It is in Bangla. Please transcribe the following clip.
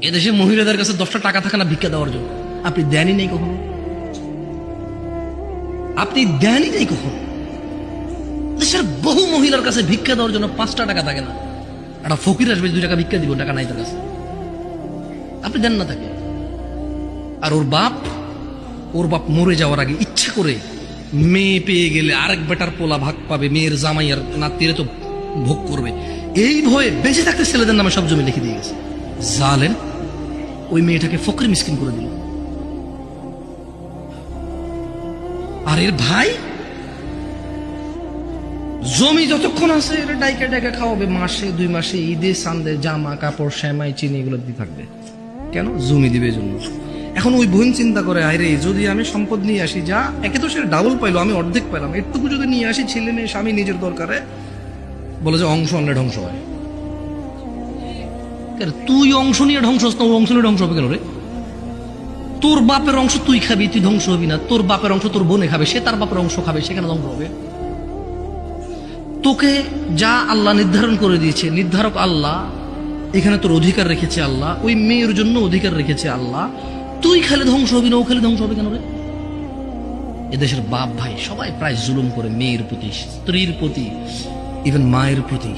এদেশে মহিলাদের কাছে 10টা টাকা থাকে না ভিক্ষা দেওয়ার জন্য? আপনি দেনই নেই কখনো, আপনি দেনই নেই কখনো। দেশের বহু মহিলার কাছে ভিক্ষা দেওয়ার জন্য 5টা টাকা থাকে না। একটা ফকির আসবে 2 টাকা ভিক্ষা দিব, টাকা নাই তার কাছে, আপনি দেন না তাকে। আর ওর বাপ মরে যাওয়ার আগে ইচ্ছা করে মেয়ে পেয়ে গেলে আরেক বেটার পোলা ভাগ পাবে, মেয়ের জামাই আর নাতিরে তো ভোগ করবে, এই ভয়ে বেঁচে থাকতে ছেলেদের নামে সব জমি লিখে দিয়ে গেছে। জালেম ওই মেয়েটাকে ফকির মিসকিন করে দিল। আর এর ভাই জমি যতক্ষণ আছে এটা ডাইকা ডাইকা খাওয়াবে, মাসে 2 মাসে ঈদে সান্দে জামা কাপড় সেমাই চিনি এগুলো দিয়ে থাকবে। কেন? জমি দিবে জন্য। এখন ওই বোন চিন্তা করে, আরে যদি আমি সম্পদ নিয়ে আসি, যা একে তো সে ডাবল পাইলো, আমি অর্ধেক পেলাম, একটুকু যদি নিয়ে আসি, ছেলে মেয়ে স্বামী নিজের দরকারে, বলে যে অংশ আনলে ধ্বংস হয়। তুই অংশ নিয়ে ধ্বংস হস না, ও অংশ নিয়ে ধ্বংস হবে কেন রে? তোর বাপের অংশ তুই খাবি, তুই ধ্বংস হবি না। তোর বাপের অংশ তোর বোনে খাবে, সে তার বাপের অংশ খাবে, সেখানে ধ্বংস হবে। তোকে যা আল্লাহ নির্ধারণ করে দিয়েছে, নির্ধারক আল্লাহ, এখানে তোর অধিকার রেখেছে আল্লাহ, ওই মেয়ের জন্য অধিকার রেখেছে আল্লাহ, তুই খালি ধ্বংস হবি না, ও খালি ধ্বংস হবে কেন রে? এদেশের বাপ ভাই সবাই প্রায় জুলুম করে মেয়ের প্রতি, স্ত্রীর প্রতি, ইভেন মায়ের প্রতি।